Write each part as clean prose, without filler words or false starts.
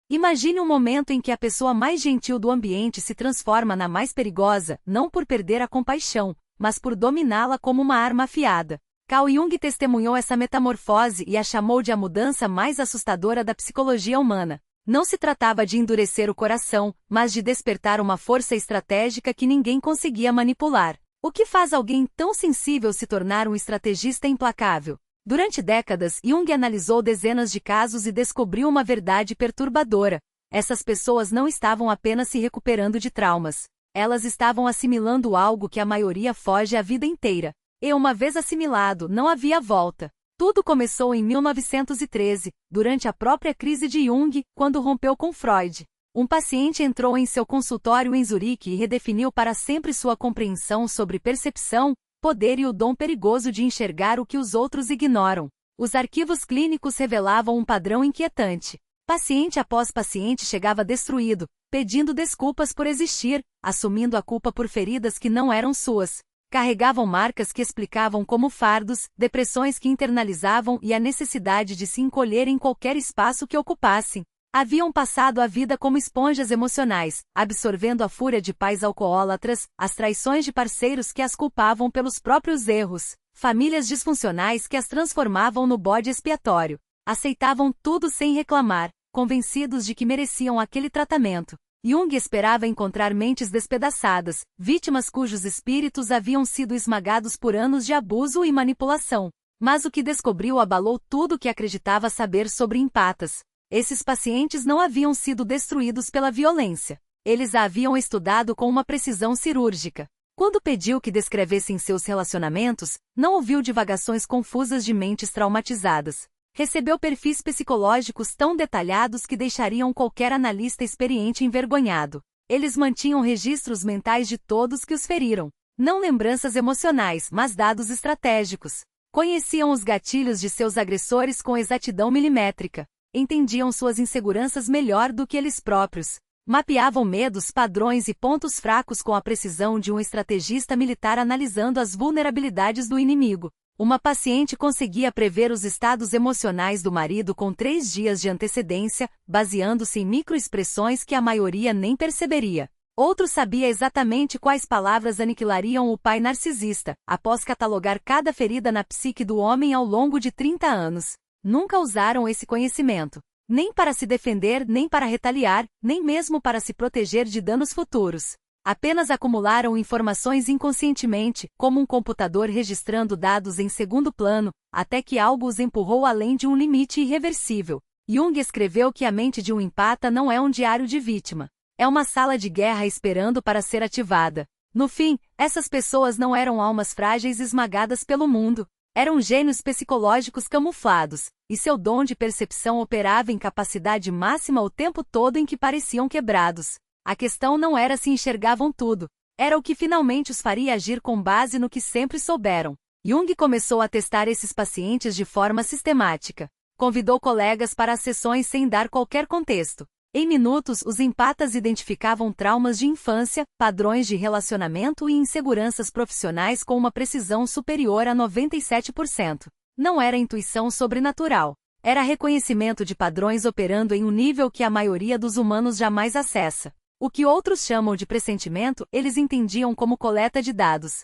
Imagine um momento em que a pessoa mais gentil do ambiente se transforma na mais perigosa, não por perder a compaixão, mas por dominá-la como uma arma afiada. Carl Jung testemunhou essa metamorfose e a chamou de a mudança mais assustadora da psicologia humana. Não se tratava de endurecer o coração, mas de despertar uma força estratégica que ninguém conseguia manipular. O que faz alguém tão sensível se tornar um estrategista implacável? Durante décadas, Jung analisou dezenas de casos e descobriu uma verdade perturbadora. Essas pessoas não estavam apenas se recuperando de traumas. Elas estavam assimilando algo que a maioria foge a vida inteira. E uma vez assimilado, não havia volta. Tudo começou em 1913, durante a própria crise de Jung, quando rompeu com Freud. Um paciente entrou em seu consultório em Zurique e redefiniu para sempre sua compreensão sobre percepção, poder e o dom perigoso de enxergar o que os outros ignoram. Os arquivos clínicos revelavam um padrão inquietante. Paciente após paciente chegava destruído, pedindo desculpas por existir, assumindo a culpa por feridas que não eram suas. Carregavam marcas que explicavam como fardos, depressões que internalizavam e a necessidade de se encolher em qualquer espaço que ocupassem. Haviam passado a vida como esponjas emocionais, absorvendo a fúria de pais alcoólatras, as traições de parceiros que as culpavam pelos próprios erros, famílias disfuncionais que as transformavam no bode expiatório. Aceitavam tudo sem reclamar, convencidos de que mereciam aquele tratamento. Jung esperava encontrar mentes despedaçadas, vítimas cujos espíritos haviam sido esmagados por anos de abuso e manipulação. Mas o que descobriu abalou tudo o que acreditava saber sobre empatas. Esses pacientes não haviam sido destruídos pela violência. Eles a haviam estudado com uma precisão cirúrgica. Quando pediu que descrevessem seus relacionamentos, não ouviu divagações confusas de mentes traumatizadas. Recebeu perfis psicológicos tão detalhados que deixariam qualquer analista experiente envergonhado. Eles mantinham registros mentais de todos que os feriram. Não lembranças emocionais, mas dados estratégicos. Conheciam os gatilhos de seus agressores com exatidão milimétrica. Entendiam suas inseguranças melhor do que eles próprios. Mapeavam medos, padrões e pontos fracos com a precisão de um estrategista militar analisando as vulnerabilidades do inimigo. Uma paciente conseguia prever os estados emocionais do marido com 3 dias de antecedência, baseando-se em microexpressões que a maioria nem perceberia. Outro sabia exatamente quais palavras aniquilariam o pai narcisista, após catalogar cada ferida na psique do homem ao longo de 30 anos. Nunca usaram esse conhecimento, nem para se defender, nem para retaliar, nem mesmo para se proteger de danos futuros. Apenas acumularam informações inconscientemente, como um computador registrando dados em segundo plano, até que algo os empurrou além de um limite irreversível. Jung escreveu que a mente de um empata não é um diário de vítima. É uma sala de guerra esperando para ser ativada. No fim, essas pessoas não eram almas frágeis esmagadas pelo mundo. Eram gênios psicológicos camuflados, e seu dom de percepção operava em capacidade máxima o tempo todo em que pareciam quebrados. A questão não era se enxergavam tudo, era o que finalmente os faria agir com base no que sempre souberam. Jung começou a testar esses pacientes de forma sistemática. Convidou colegas para as sessões sem dar qualquer contexto. Em minutos, os empatas identificavam traumas de infância, padrões de relacionamento e inseguranças profissionais com uma precisão superior a 97%. Não era intuição sobrenatural. Era reconhecimento de padrões operando em um nível que a maioria dos humanos jamais acessa. O que outros chamam de pressentimento, eles entendiam como coleta de dados.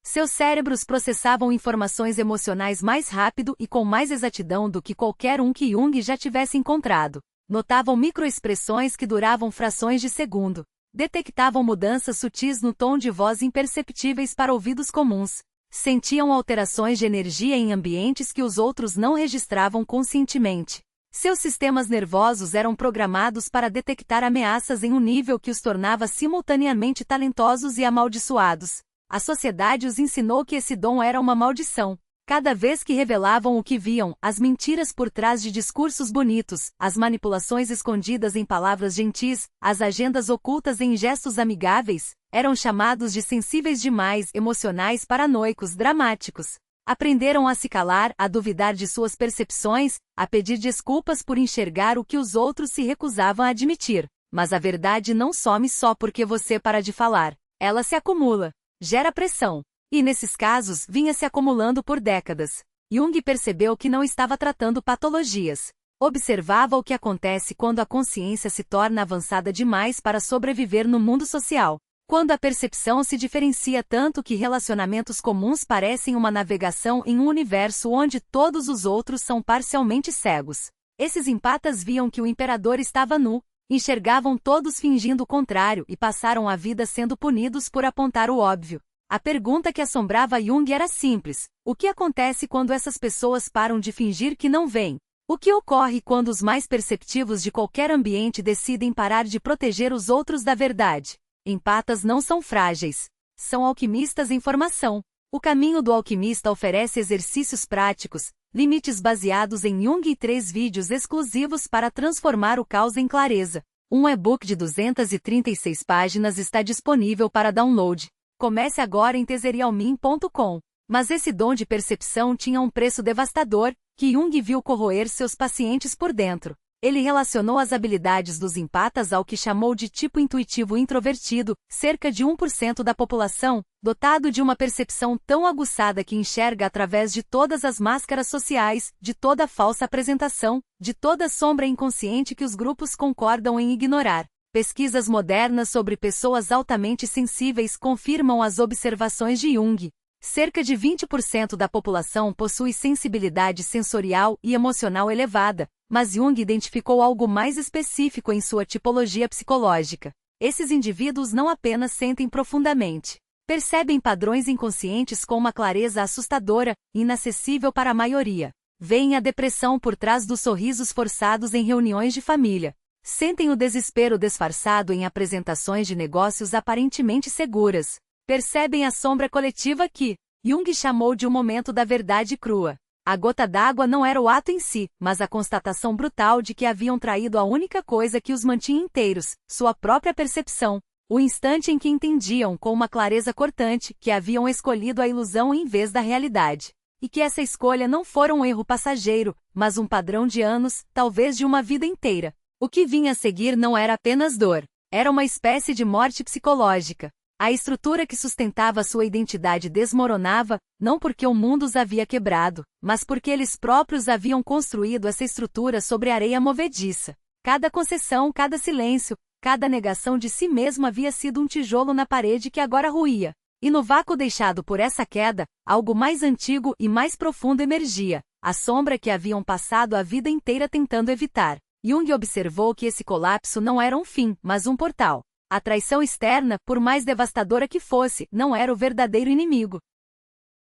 Seus cérebros processavam informações emocionais mais rápido e com mais exatidão do que qualquer um que Jung já tivesse encontrado. Notavam microexpressões que duravam frações de segundo. Detectavam mudanças sutis no tom de voz imperceptíveis para ouvidos comuns. Sentiam alterações de energia em ambientes que os outros não registravam conscientemente. Seus sistemas nervosos eram programados para detectar ameaças em um nível que os tornava simultaneamente talentosos e amaldiçoados. A sociedade os ensinou que esse dom era uma maldição. Cada vez que revelavam o que viam, as mentiras por trás de discursos bonitos, as manipulações escondidas em palavras gentis, as agendas ocultas em gestos amigáveis, eram chamados de sensíveis demais, emocionais, paranoicos, dramáticos. Aprenderam a se calar, a duvidar de suas percepções, a pedir desculpas por enxergar o que os outros se recusavam a admitir. Mas a verdade não some só porque você para de falar. Ela se acumula, gera pressão. E nesses casos, vinha se acumulando por décadas. Jung percebeu que não estava tratando patologias. Observava o que acontece quando a consciência se torna avançada demais para sobreviver no mundo social. Quando a percepção se diferencia tanto que relacionamentos comuns parecem uma navegação em um universo onde todos os outros são parcialmente cegos. Esses empatas viam que o imperador estava nu, enxergavam todos fingindo o contrário e passaram a vida sendo punidos por apontar o óbvio. A pergunta que assombrava Jung era simples: o que acontece quando essas pessoas param de fingir que não veem? O que ocorre quando os mais perceptivos de qualquer ambiente decidem parar de proteger os outros da verdade? Empatas não são frágeis. São alquimistas em formação. O caminho do alquimista oferece exercícios práticos, limites baseados em Jung e 3 vídeos exclusivos para transformar o caos em clareza. Um e-book de 236 páginas está disponível para download. Comece agora em tezerialmin.com. Mas esse dom de percepção tinha um preço devastador, que Jung viu corroer seus pacientes por dentro. Ele relacionou as habilidades dos empatas ao que chamou de tipo intuitivo introvertido, cerca de 1% da população, dotado de uma percepção tão aguçada que enxerga através de todas as máscaras sociais, de toda falsa apresentação, de toda sombra inconsciente que os grupos concordam em ignorar. Pesquisas modernas sobre pessoas altamente sensíveis confirmam as observações de Jung. Cerca de 20% da população possui sensibilidade sensorial e emocional elevada, mas Jung identificou algo mais específico em sua tipologia psicológica. Esses indivíduos não apenas sentem profundamente, percebem padrões inconscientes com uma clareza assustadora, inacessível para a maioria. Veem a depressão por trás dos sorrisos forçados em reuniões de família. Sentem o desespero disfarçado em apresentações de negócios aparentemente seguras. Percebem a sombra coletiva que Jung chamou de um momento da verdade crua. A gota d'água não era o ato em si, mas a constatação brutal de que haviam traído a única coisa que os mantinha inteiros, sua própria percepção. O instante em que entendiam com uma clareza cortante que haviam escolhido a ilusão em vez da realidade. E que essa escolha não fora um erro passageiro, mas um padrão de anos, talvez de uma vida inteira. O que vinha a seguir não era apenas dor. Era uma espécie de morte psicológica. A estrutura que sustentava sua identidade desmoronava, não porque o mundo os havia quebrado, mas porque eles próprios haviam construído essa estrutura sobre areia movediça. Cada concessão, cada silêncio, cada negação de si mesmo havia sido um tijolo na parede que agora ruía. E no vácuo deixado por essa queda, algo mais antigo e mais profundo emergia, a sombra que haviam passado a vida inteira tentando evitar. Jung observou que esse colapso não era um fim, mas um portal. A traição externa, por mais devastadora que fosse, não era o verdadeiro inimigo.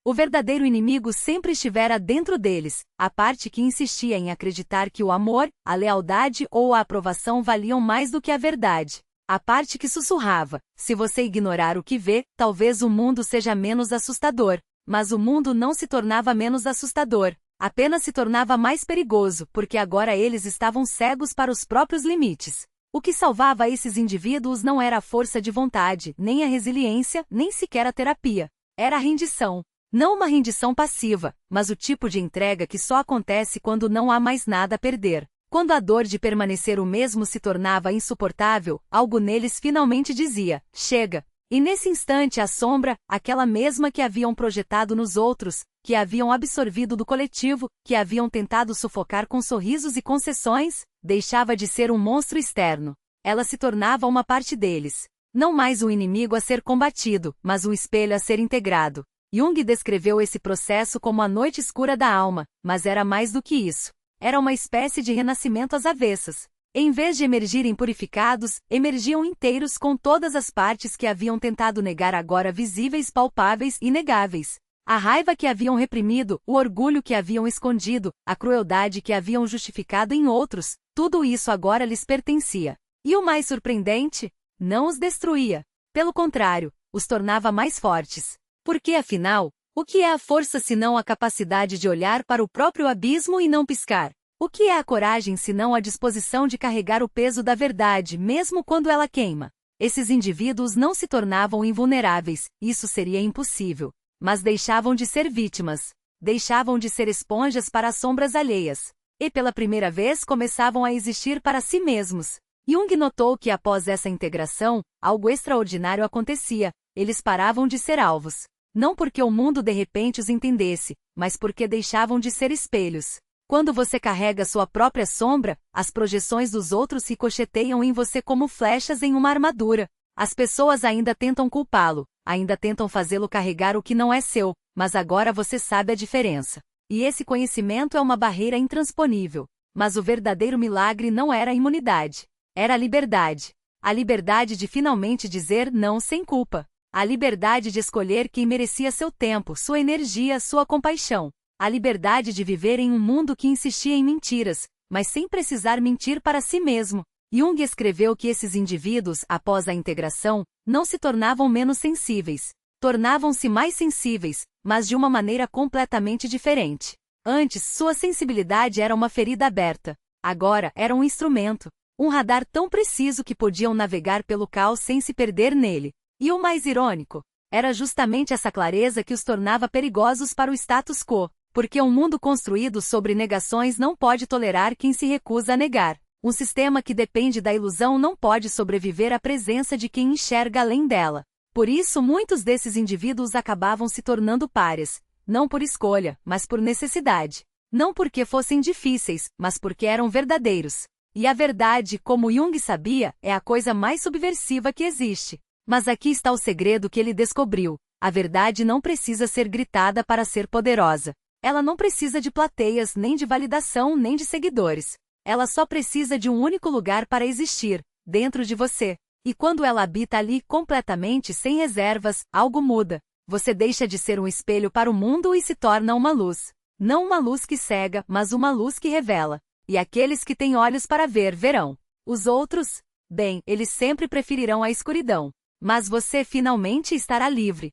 O verdadeiro inimigo sempre estivera dentro deles, a parte que insistia em acreditar que o amor, a lealdade ou a aprovação valiam mais do que a verdade. A parte que sussurrava: se você ignorar o que vê, talvez o mundo seja menos assustador. Mas o mundo não se tornava menos assustador, apenas se tornava mais perigoso, porque agora eles estavam cegos para os próprios limites. O que salvava esses indivíduos não era a força de vontade, nem a resiliência, nem sequer a terapia. Era a rendição. Não uma rendição passiva, mas o tipo de entrega que só acontece quando não há mais nada a perder. Quando a dor de permanecer o mesmo se tornava insuportável, algo neles finalmente dizia: chega. E nesse instante a sombra, aquela mesma que haviam projetado nos outros, que haviam absorvido do coletivo, que haviam tentado sufocar com sorrisos e concessões, deixava de ser um monstro externo. Ela se tornava uma parte deles. Não mais um inimigo a ser combatido, mas um espelho a ser integrado. Jung descreveu esse processo como a noite escura da alma, mas era mais do que isso. Era uma espécie de renascimento às avessas. Em vez de emergirem purificados, emergiam inteiros com todas as partes que haviam tentado negar agora visíveis, palpáveis e inegáveis. A raiva que haviam reprimido, o orgulho que haviam escondido, a crueldade que haviam justificado em outros, tudo isso agora lhes pertencia. E o mais surpreendente? Não os destruía. Pelo contrário, os tornava mais fortes. Porque afinal, o que é a força senão a capacidade de olhar para o próprio abismo e não piscar? O que é a coragem senão a disposição de carregar o peso da verdade, mesmo quando ela queima? Esses indivíduos não se tornavam invulneráveis, isso seria impossível. Mas deixavam de ser vítimas. Deixavam de ser esponjas para as sombras alheias. E pela primeira vez começavam a existir para si mesmos. Jung notou que após essa integração, algo extraordinário acontecia. Eles paravam de ser alvos. Não porque o mundo de repente os entendesse, mas porque deixavam de ser espelhos. Quando você carrega sua própria sombra, as projeções dos outros ricocheteiam em você como flechas em uma armadura. As pessoas ainda tentam culpá-lo, ainda tentam fazê-lo carregar o que não é seu, mas agora você sabe a diferença. E esse conhecimento é uma barreira intransponível. Mas o verdadeiro milagre não era a imunidade. Era a liberdade. A liberdade de finalmente dizer não sem culpa. A liberdade de escolher quem merecia seu tempo, sua energia, sua compaixão. A liberdade de viver em um mundo que insistia em mentiras, mas sem precisar mentir para si mesmo. Jung escreveu que esses indivíduos, após a integração, não se tornavam menos sensíveis. Tornavam-se mais sensíveis, mas de uma maneira completamente diferente. Antes, sua sensibilidade era uma ferida aberta. Agora, era um instrumento. Um radar tão preciso que podiam navegar pelo caos sem se perder nele. E o mais irônico, era justamente essa clareza que os tornava perigosos para o status quo. Porque um mundo construído sobre negações não pode tolerar quem se recusa a negar. Um sistema que depende da ilusão não pode sobreviver à presença de quem enxerga além dela. Por isso, muitos desses indivíduos acabavam se tornando párias, não por escolha, mas por necessidade. Não porque fossem difíceis, mas porque eram verdadeiros. E a verdade, como Jung sabia, é a coisa mais subversiva que existe. Mas aqui está o segredo que ele descobriu. A verdade não precisa ser gritada para ser poderosa. Ela não precisa de plateias, nem de validação, nem de seguidores. Ela só precisa de um único lugar para existir, dentro de você. E quando ela habita ali completamente sem reservas, algo muda. Você deixa de ser um espelho para o mundo e se torna uma luz. Não uma luz que cega, mas uma luz que revela. E aqueles que têm olhos para ver, verão. Os outros? Bem, eles sempre preferirão a escuridão. Mas você finalmente estará livre.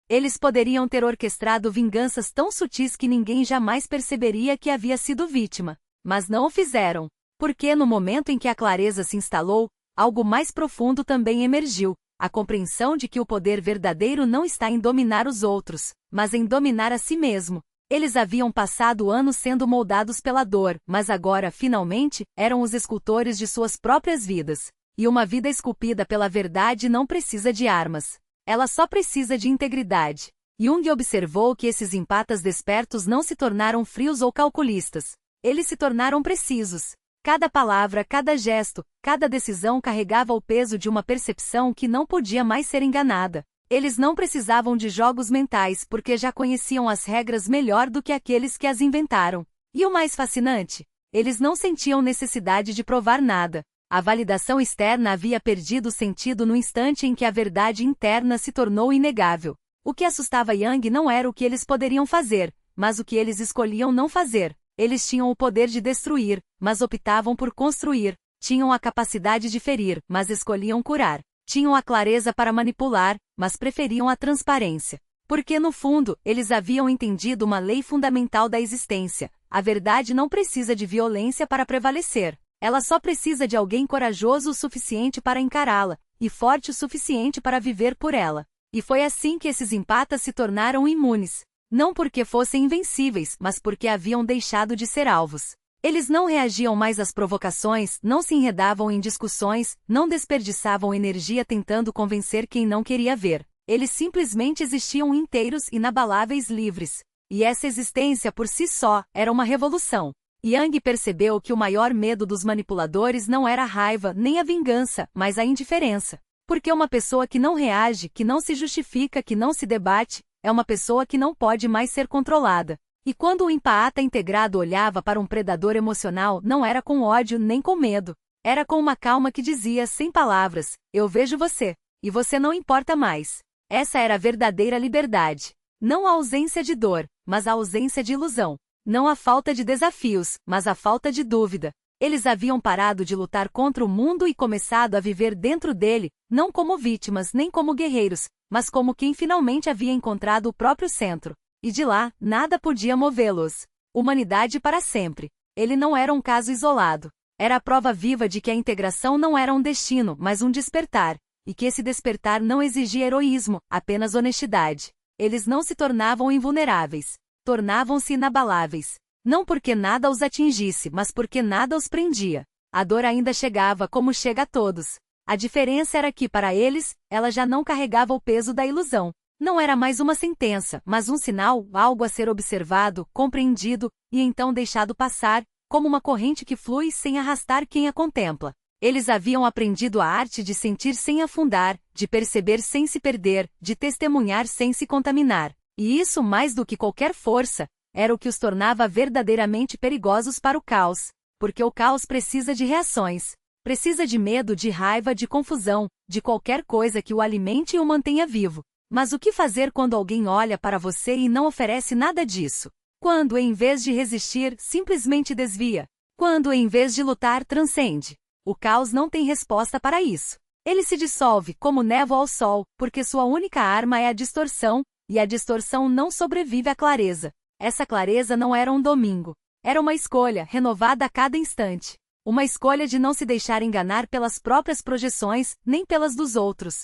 Eles poderiam ter orquestrado vinganças tão sutis que ninguém jamais perceberia que havia sido vítima. Mas não o fizeram. Porque no momento em que a clareza se instalou, algo mais profundo também emergiu. A compreensão de que o poder verdadeiro não está em dominar os outros, mas em dominar a si mesmo. Eles haviam passado anos sendo moldados pela dor, mas agora, finalmente, eram os escultores de suas próprias vidas. E uma vida esculpida pela verdade não precisa de armas. Ela só precisa de integridade. Jung observou que esses empatas despertos não se tornaram frios ou calculistas. Eles se tornaram precisos. Cada palavra, cada gesto, cada decisão carregava o peso de uma percepção que não podia mais ser enganada. Eles não precisavam de jogos mentais porque já conheciam as regras melhor do que aqueles que as inventaram. E o mais fascinante? Eles não sentiam necessidade de provar nada. A validação externa havia perdido sentido no instante em que a verdade interna se tornou inegável. O que assustava Jung não era o que eles poderiam fazer, mas o que eles escolhiam não fazer. Eles tinham o poder de destruir, mas optavam por construir. Tinham a capacidade de ferir, mas escolhiam curar. Tinham a clareza para manipular, mas preferiam a transparência. Porque no fundo, eles haviam entendido uma lei fundamental da existência. A verdade não precisa de violência para prevalecer. Ela só precisa de alguém corajoso o suficiente para encará-la, e forte o suficiente para viver por ela. E foi assim que esses empatas se tornaram imunes. Não porque fossem invencíveis, mas porque haviam deixado de ser alvos. Eles não reagiam mais às provocações, não se enredavam em discussões, não desperdiçavam energia tentando convencer quem não queria ver. Eles simplesmente existiam inteiros, inabaláveis, livres. E essa existência por si só era uma revolução. Jung percebeu que o maior medo dos manipuladores não era a raiva nem a vingança, mas a indiferença. Porque uma pessoa que não reage, que não se justifica, que não se debate, é uma pessoa que não pode mais ser controlada. E quando o empata integrado olhava para um predador emocional, não era com ódio nem com medo. Era com uma calma que dizia, sem palavras, eu vejo você, e você não importa mais. Essa era a verdadeira liberdade. Não a ausência de dor, mas a ausência de ilusão. Não a falta de desafios, mas a falta de dúvida. Eles haviam parado de lutar contra o mundo e começado a viver dentro dele, não como vítimas nem como guerreiros, mas como quem finalmente havia encontrado o próprio centro. E de lá, nada podia movê-los. Humanidade para sempre. Ele não era um caso isolado. Era a prova viva de que a integração não era um destino, mas um despertar. E que esse despertar não exigia heroísmo, apenas honestidade. Eles não se tornavam invulneráveis. Tornavam-se inabaláveis. Não porque nada os atingisse, mas porque nada os prendia. A dor ainda chegava como chega a todos. A diferença era que, para eles, ela já não carregava o peso da ilusão. Não era mais uma sentença, mas um sinal, algo a ser observado, compreendido, e então deixado passar, como uma corrente que flui sem arrastar quem a contempla. Eles haviam aprendido a arte de sentir sem afundar, de perceber sem se perder, de testemunhar sem se contaminar. E isso, mais do que qualquer força, era o que os tornava verdadeiramente perigosos para o caos. Porque o caos precisa de reações. Precisa de medo, de raiva, de confusão, de qualquer coisa que o alimente e o mantenha vivo. Mas o que fazer quando alguém olha para você e não oferece nada disso? Quando, em vez de resistir, simplesmente desvia? Quando, em vez de lutar, transcende? O caos não tem resposta para isso. Ele se dissolve, como névoa ao sol, porque sua única arma é a distorção, e a distorção não sobrevive à clareza. Essa clareza não era um domingo. Era uma escolha, renovada a cada instante. Uma escolha de não se deixar enganar pelas próprias projeções, nem pelas dos outros.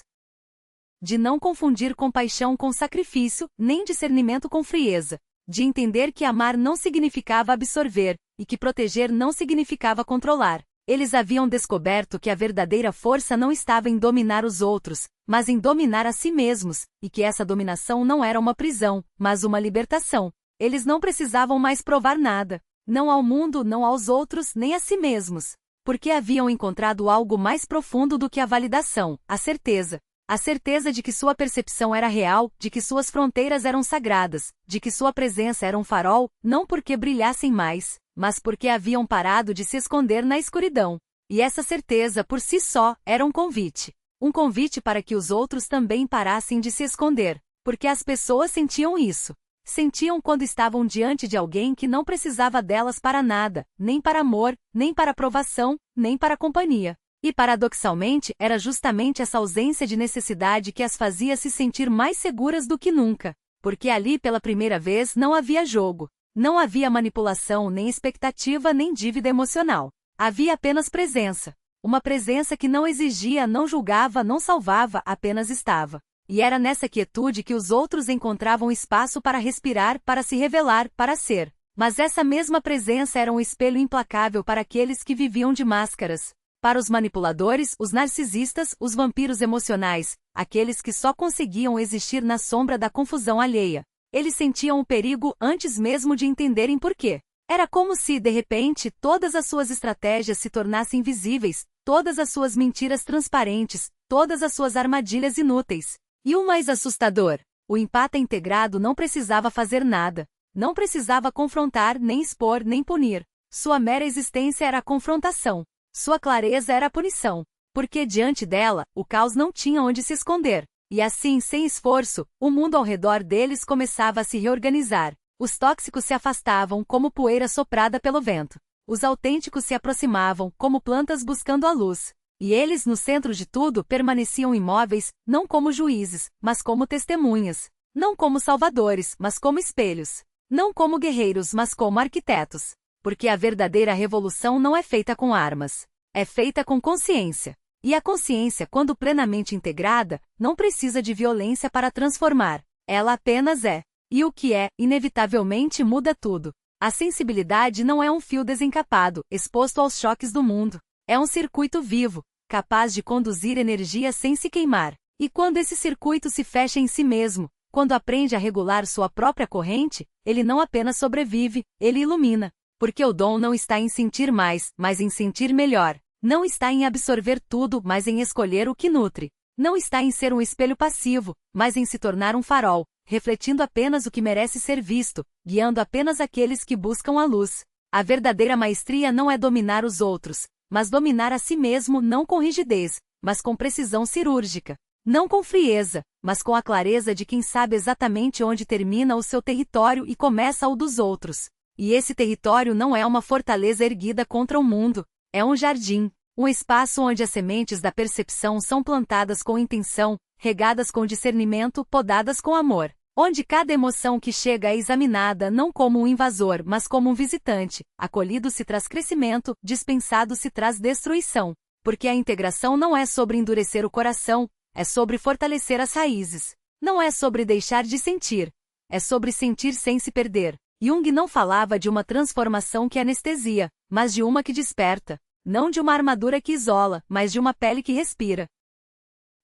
De não confundir compaixão com sacrifício, nem discernimento com frieza. De entender que amar não significava absorver, e que proteger não significava controlar. Eles haviam descoberto que a verdadeira força não estava em dominar os outros, mas em dominar a si mesmos, e que essa dominação não era uma prisão, mas uma libertação. Eles não precisavam mais provar nada, não ao mundo, não aos outros, nem a si mesmos, porque haviam encontrado algo mais profundo do que a validação, a certeza. A certeza de que sua percepção era real, de que suas fronteiras eram sagradas, de que sua presença era um farol, não porque brilhassem mais, mas porque haviam parado de se esconder na escuridão. E essa certeza por si só era um convite. Um convite para que os outros também parassem de se esconder, porque as pessoas sentiam isso. Sentiam quando estavam diante de alguém que não precisava delas para nada, nem para amor, nem para aprovação, nem para companhia. E paradoxalmente, era justamente essa ausência de necessidade que as fazia se sentir mais seguras do que nunca. Porque ali pela primeira vez não havia jogo. Não havia manipulação, nem expectativa, nem dívida emocional. Havia apenas presença. Uma presença que não exigia, não julgava, não salvava, apenas estava. E era nessa quietude que os outros encontravam espaço para respirar, para se revelar, para ser. Mas essa mesma presença era um espelho implacável para aqueles que viviam de máscaras. Para os manipuladores, os narcisistas, os vampiros emocionais, aqueles que só conseguiam existir na sombra da confusão alheia. Eles sentiam o perigo antes mesmo de entenderem por quê. Era como se, de repente, todas as suas estratégias se tornassem visíveis, todas as suas mentiras transparentes, todas as suas armadilhas inúteis. E o mais assustador, o empata integrado não precisava fazer nada. Não precisava confrontar, nem expor, nem punir. Sua mera existência era a confrontação. Sua clareza era a punição, porque diante dela, o caos não tinha onde se esconder. E assim, sem esforço, o mundo ao redor deles começava a se reorganizar. Os tóxicos se afastavam como poeira soprada pelo vento. Os autênticos se aproximavam como plantas buscando a luz. E eles, no centro de tudo, permaneciam imóveis, não como juízes, mas como testemunhas. Não como salvadores, mas como espelhos. Não como guerreiros, mas como arquitetos. Porque a verdadeira revolução não é feita com armas. É feita com consciência. E a consciência, quando plenamente integrada, não precisa de violência para transformar. Ela apenas é. E o que é, inevitavelmente muda tudo. A sensibilidade não é um fio desencapado, exposto aos choques do mundo. É um circuito vivo, capaz de conduzir energia sem se queimar. E quando esse circuito se fecha em si mesmo, quando aprende a regular sua própria corrente, ele não apenas sobrevive, ele ilumina. Porque o dom não está em sentir mais, mas em sentir melhor. Não está em absorver tudo, mas em escolher o que nutre. Não está em ser um espelho passivo, mas em se tornar um farol, refletindo apenas o que merece ser visto, guiando apenas aqueles que buscam a luz. A verdadeira maestria não é dominar os outros, mas dominar a si mesmo não com rigidez, mas com precisão cirúrgica. Não com frieza, mas com a clareza de quem sabe exatamente onde termina o seu território e começa o dos outros. E esse território não é uma fortaleza erguida contra o mundo, é um jardim, um espaço onde as sementes da percepção são plantadas com intenção, regadas com discernimento, podadas com amor, onde cada emoção que chega é examinada não como um invasor, mas como um visitante, acolhido se traz crescimento, dispensado se traz destruição, porque a integração não é sobre endurecer o coração, é sobre fortalecer as raízes, não é sobre deixar de sentir, é sobre sentir sem se perder. Jung não falava de uma transformação que anestesia, mas de uma que desperta. Não de uma armadura que isola, mas de uma pele que respira.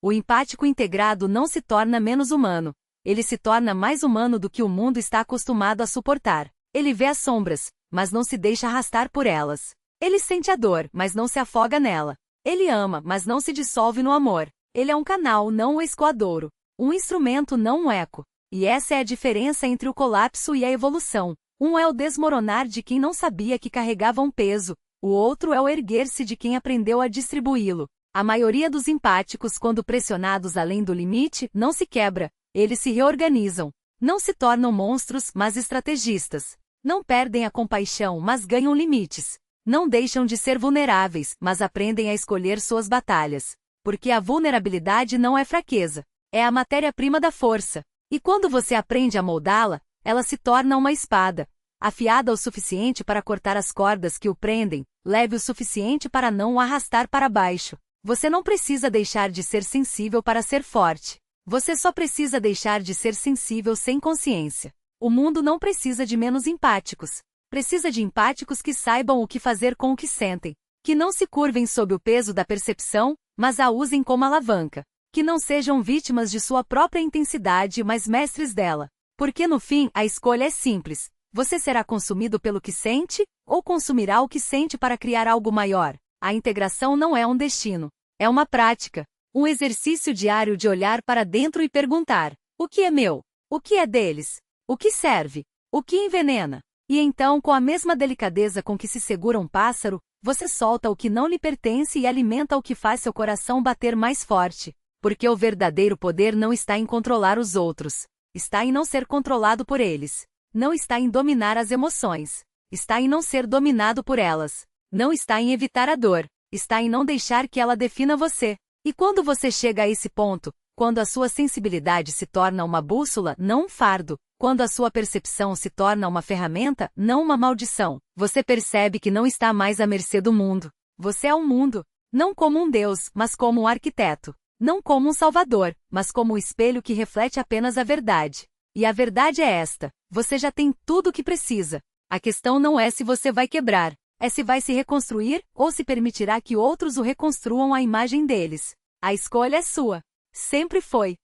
O empático integrado não se torna menos humano. Ele se torna mais humano do que o mundo está acostumado a suportar. Ele vê as sombras, mas não se deixa arrastar por elas. Ele sente a dor, mas não se afoga nela. Ele ama, mas não se dissolve no amor. Ele é um canal, não um escoadouro. Um instrumento, não um eco. E essa é a diferença entre o colapso e a evolução. Um é o desmoronar de quem não sabia que carregava um peso. O outro é o erguer-se de quem aprendeu a distribuí-lo. A maioria dos empáticos, quando pressionados além do limite, não se quebra. Eles se reorganizam. Não se tornam monstros, mas estrategistas. Não perdem a compaixão, mas ganham limites. Não deixam de ser vulneráveis, mas aprendem a escolher suas batalhas. Porque a vulnerabilidade não é fraqueza. É a matéria-prima da força. E quando você aprende a moldá-la, ela se torna uma espada. Afiada o suficiente para cortar as cordas que o prendem, leve o suficiente para não o arrastar para baixo. Você não precisa deixar de ser sensível para ser forte. Você só precisa deixar de ser sensível sem consciência. O mundo não precisa de menos empáticos. Precisa de empáticos que saibam o que fazer com o que sentem. Que não se curvem sob o peso da percepção, mas a usem como alavanca. Que não sejam vítimas de sua própria intensidade, mas mestres dela. Porque no fim, a escolha é simples. Você será consumido pelo que sente, ou consumirá o que sente para criar algo maior? A integração não é um destino. É uma prática. Um exercício diário de olhar para dentro e perguntar: o que é meu? O que é deles? O que serve? O que envenena? E então, com a mesma delicadeza com que se segura um pássaro, você solta o que não lhe pertence e alimenta o que faz seu coração bater mais forte. Porque o verdadeiro poder não está em controlar os outros. Está em não ser controlado por eles. Não está em dominar as emoções. Está em não ser dominado por elas. Não está em evitar a dor. Está em não deixar que ela defina você. E quando você chega a esse ponto, quando a sua sensibilidade se torna uma bússola, não um fardo, quando a sua percepção se torna uma ferramenta, não uma maldição, você percebe que não está mais à mercê do mundo. Você é o mundo. Não como um Deus, mas como um arquiteto. Não como um salvador, mas como um espelho que reflete apenas a verdade. E a verdade é esta: você já tem tudo o que precisa. A questão não é se você vai quebrar, é se vai se reconstruir, ou se permitirá que outros o reconstruam à imagem deles. A escolha é sua. Sempre foi.